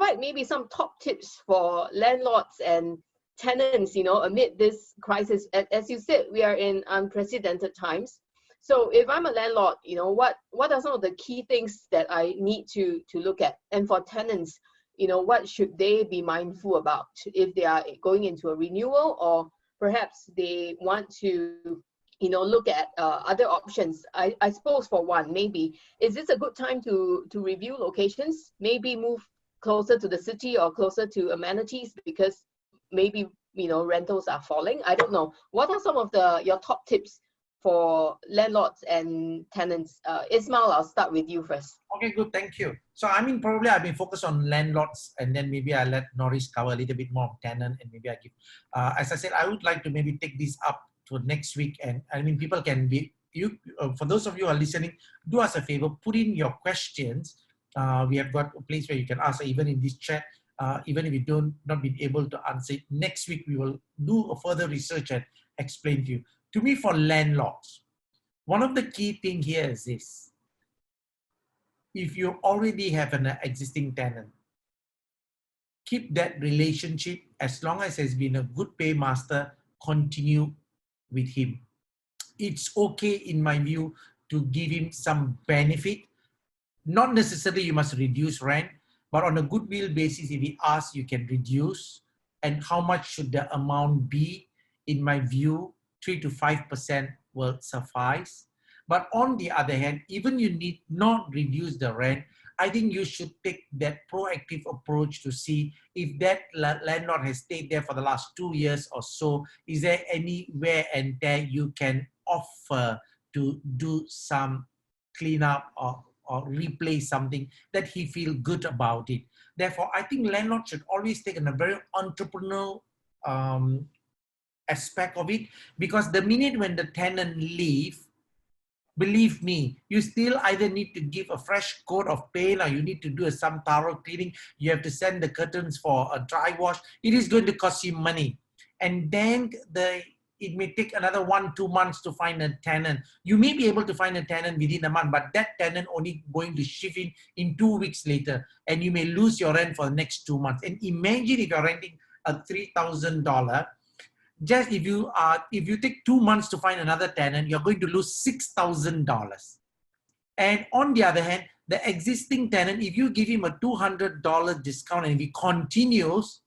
provide maybe some top tips for landlords and tenants, amid this crisis. As you said, we are in unprecedented times. So if I'm a landlord, what are some of the key things that I need to look at? And for tenants, what should they be mindful about if they are going into a renewal, or perhaps they want to look at other options? I suppose for one, maybe, is this a good time to review locations? Maybe move closer to the city or closer to amenities, because maybe, rentals are falling. I don't know. What are some of your top tips for landlords and tenants? Ismail, I'll start with you first. Okay, good. Thank you. So, probably I've been focused on landlords, and then maybe I let Norris cover a little bit more of tenant, and maybe I give, as I said, I would like to maybe take this up to next week. And people can be, for those of you who are listening, do us a favor, put in your questions. We have got a place where you can ask, even in this chat, even if you not been able to answer it. Next week, we will do a further research and explain to you. To me, for landlords, one of the key things here is this. If you already have an existing tenant, keep that relationship. As long as has been a good paymaster, continue with him. It's okay, in my view, to give him some benefit. Not necessarily you must reduce rent, but on a goodwill basis, if he asks, you can reduce. And how much should the amount be? In my view, 3 to 5% will suffice. But on the other hand, even you need not reduce the rent, I think you should take that proactive approach to see if that landlord has stayed there for the last 2 years or so. Is there any wear and tear you can offer to do some cleanup or replace something that he feel good about it? Therefore, I think landlord should always take a very entrepreneurial aspect of it, because the minute when the tenant leave, believe me, you still either need to give a fresh coat of paint, or you need to do some thorough cleaning. You have to send the curtains for a dry wash. It is going to cost you money. And then it may take another 1-2 months to find a tenant. You may be able to find a tenant within a month, but that tenant only going to shift in 2 weeks later, and you may lose your rent for the next 2 months. And imagine if you're renting a $3,000, just if you take 2 months to find another tenant, you're going to lose $6,000. And on the other hand, the existing tenant, if you give him a $200 discount and if he continues,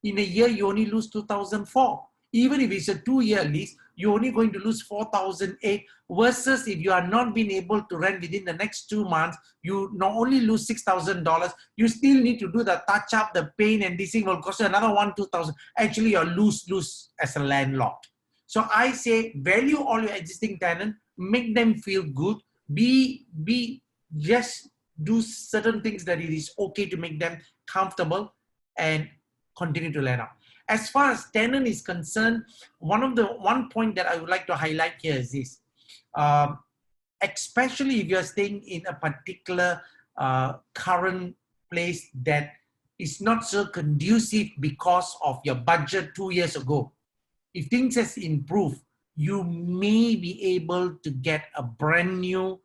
in a year you only lose $2,004. Even if it's a 2-year lease, you're only going to lose $4,008, versus if you are not being able to rent within the next 2 months, you not only lose $6,000, you still need to do the touch up, the paint, and this thing will cost you another $2,000. Actually, you're lose as a landlord. So I say, value all your existing tenants, make them feel good, just do certain things that it is okay to make them comfortable, and continue to land out. As far as tenant is concerned, one point that I would like to highlight here is this. Especially if you're staying in a particular current place that is not so conducive because of your budget 2 years ago. If things has improved, you may be able to get a brand new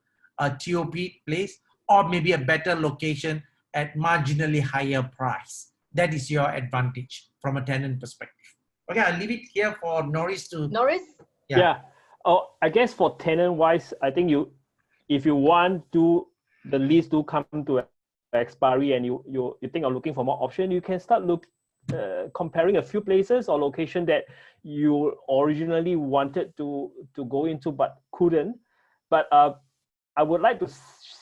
TOP place, or maybe a better location at marginally higher price. That is your advantage from a tenant perspective. Okay, I'll leave it here for Norris to... Norris? Yeah. Oh, I guess for tenant-wise, I think if you want to, the lease to come to expiry and you think of looking for more option, you can start comparing a few places or location that you originally wanted to go into but couldn't. But I would like to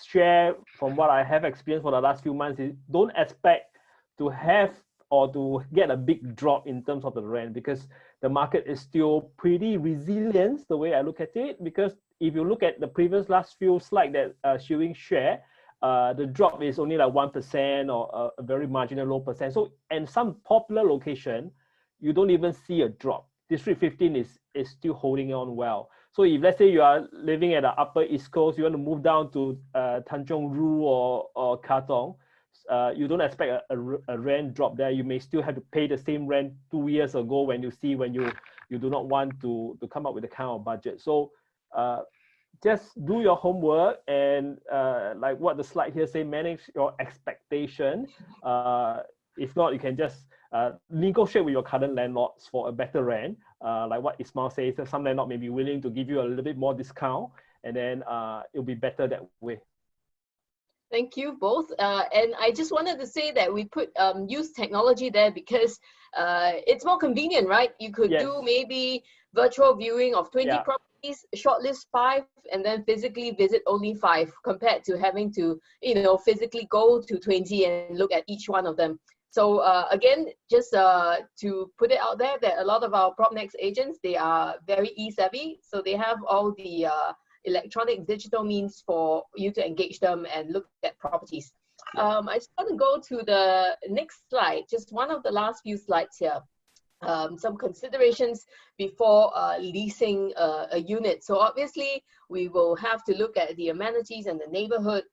share from what I have experienced for the last few months is, don't expect to have or to get a big drop in terms of the rent, because the market is still pretty resilient the way I look at it. Because if you look at the previous last few slides that Shewing share, the drop is only like 1% or a very marginal low percent. So, and some popular location, you don't even see a drop. District 15 is still holding on well. So if let's say you are living at the upper East Coast, you want to move down to Tanjong Rhu or Katong, you don't expect a rent drop there. You may still have to pay the same rent 2 years ago when you do not want to come up with a kind of budget. So just do your homework and like what the slide here say, manage your expectation. If not, you can just negotiate with your current landlords for a better rent. Like what Ismail says, some landlord may be willing to give you a little bit more discount, and then it'll be better that way. Thank you both. And I just wanted to say that we put use technology there because it's more convenient, right? You could do maybe virtual viewing of 20 properties, shortlist 5, and then physically visit only 5, compared to having to, physically go to 20 and look at each one of them. So again, just to put it out there that a lot of our PropNex agents, they are very e-savvy. So they have all the electronic digital means for you to engage them and look at properties. I just want to go to the next slide, just one of the last few slides here. Some considerations before leasing a unit. So obviously we will have to look at the amenities and the neighborhood,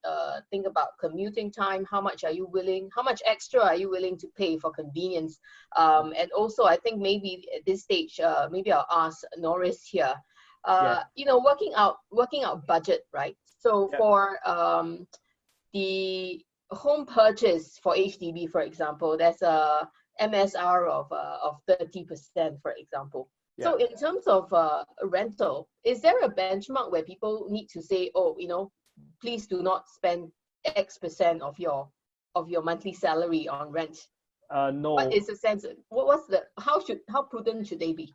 think about commuting time, how much extra are you willing to pay for convenience? And also I think maybe at this stage, maybe I'll ask Norris here, working out budget, right? So for the home purchase for HDB, for example, there's a MSR of 30%, for example. So in terms of rental, is there a benchmark where people need to say, oh, please do not spend X% of your monthly salary on rent? No. What is the sense? How prudent should they be?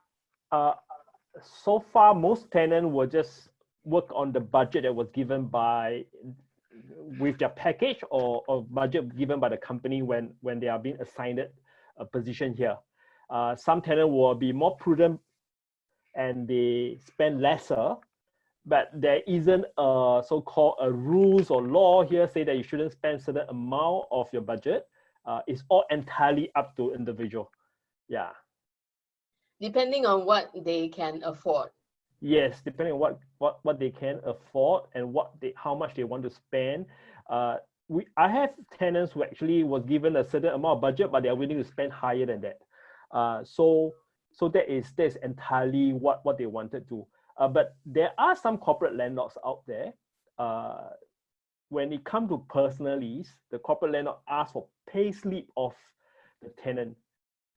So far, most tenants will just work on the budget that was given with their package or budget given by the company when they are being assigned a position here. Some tenants will be more prudent and they spend lesser, but there isn't a so-called a rules or law here say that you shouldn't spend a certain amount of your budget. It's all entirely up to individual. Yeah. Depending on what they can afford. Yes, depending on what they can afford and how much they want to spend. I have tenants who actually was given a certain amount of budget, but they are willing to spend higher than that. So that is entirely what they wanted to. But there are some corporate landlords out there. When it comes to personal lease, the corporate landlord asks for pay slip of the tenant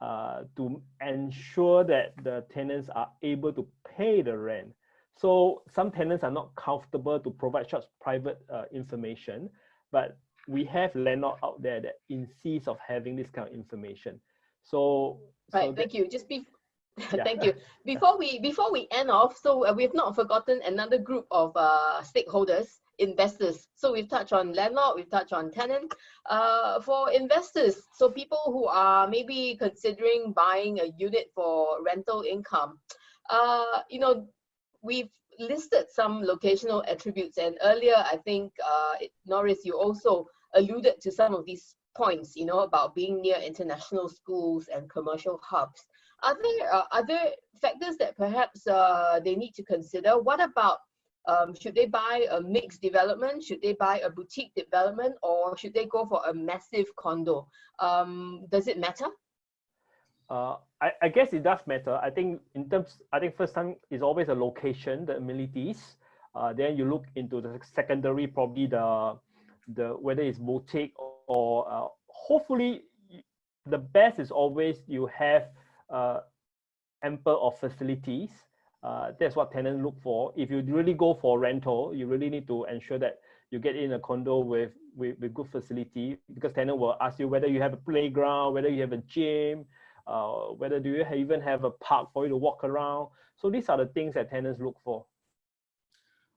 to ensure that the tenants are able to pay the rent. So some tenants are not comfortable to provide such private information, but we have landlord out there that insist of having this kind of information. Thank you. Thank you. Before we end off, so we've not forgotten another group of stakeholders, investors. So we've touched on landlord, we've touched on tenant. For investors, so people who are maybe considering buying a unit for rental income, we've listed some locational attributes, and earlier I think Norris, you also alluded to some of these points, about being near international schools and commercial hubs. Are there factors that perhaps they need to consider? What about should they buy a mixed development? Should they buy a boutique development, or should they go for a massive condo? Does it matter? I guess it does matter. I think first time is always a location, the amenities. Then you look into the secondary, probably the whether it's boutique or hopefully the best is always you have ample of facilities. That's what tenants look for. If you really go for rental, you really need to ensure that you get in a condo with good facility, because tenant will ask you whether you have a playground, whether you have a gym, whether do you even have a park for you to walk around. So these are the things that tenants look for.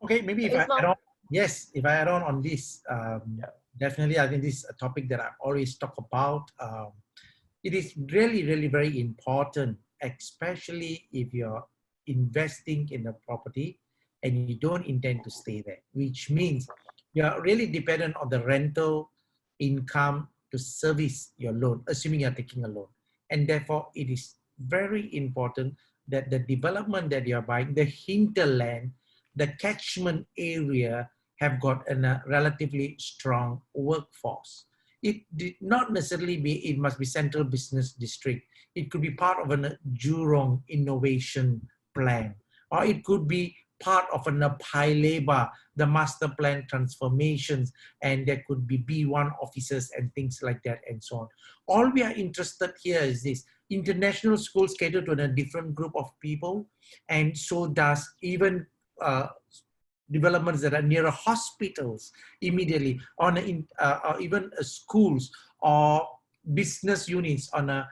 Okay, maybe if I add on this, definitely I think this is a topic that I've always talked about. It is really, really very important, especially if you're investing in a property and you don't intend to stay there, which means you're really dependent on the rental income to service your loan, assuming you're taking a loan. And therefore, it is very important that the development that you're buying, the hinterland, the catchment area have got a relatively strong workforce. It did not necessarily it must be central business district. It could be part of a Jurong innovation plan, or it could be part of a pie labor, the master plan transformations, and there could be B1 officers and things like that and so on. All we are interested here is this: international schools cater to a different group of people, and so does even developments that are nearer hospitals immediately, on or even schools or business units on a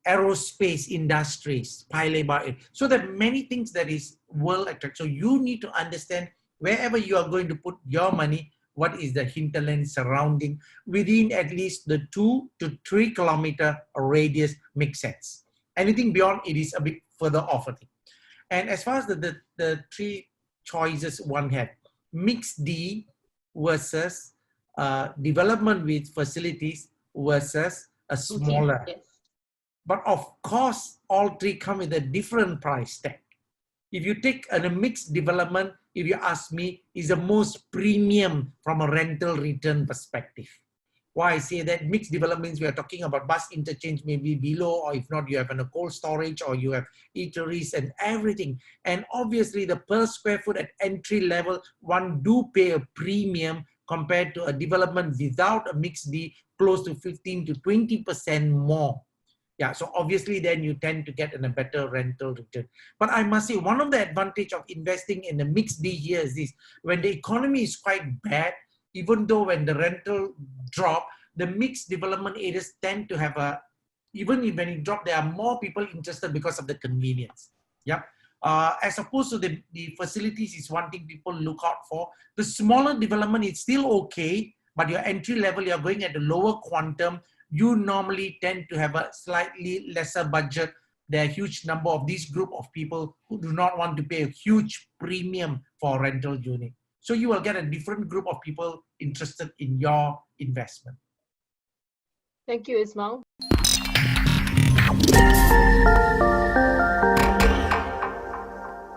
aerospace industries, pie labor. So there are many things that is well attractive. So you need to understand wherever you are going to put your money, what is the hinterland surrounding within at least the 2 to 3 kilometer radius makes sense. Anything beyond it is a bit further off. And as far as the 3 choices one had, mixed D versus development with facilities versus a smaller. Yes. But of course, all 3 come with a different price tag. If you take a mixed development, if you ask me, is the most premium from a rental return perspective. Why I say that mixed developments, we are talking about bus interchange maybe below, or if not, you have a cold storage, or you have eateries and everything. And obviously the per square foot at entry level, one do pay a premium compared to a development without a mixed D, close to 15 to 20% more. Yeah, so obviously then you tend to get a better rental return. But I must say, one of the advantage of investing in a mixed D here is this: when the economy is quite bad, even though when the rental drop, the mixed development areas tend to have a, even when it drop, there are more people interested because of the convenience. Yep. As opposed to the facilities is one thing people look out for. The smaller development is still okay, but your entry level, you're going at a lower quantum. You normally tend to have a slightly lesser budget. There are a huge number of these group of people who do not want to pay a huge premium for a rental unit. So you will get a different group of people interested in your investment. Thank you, Ismail.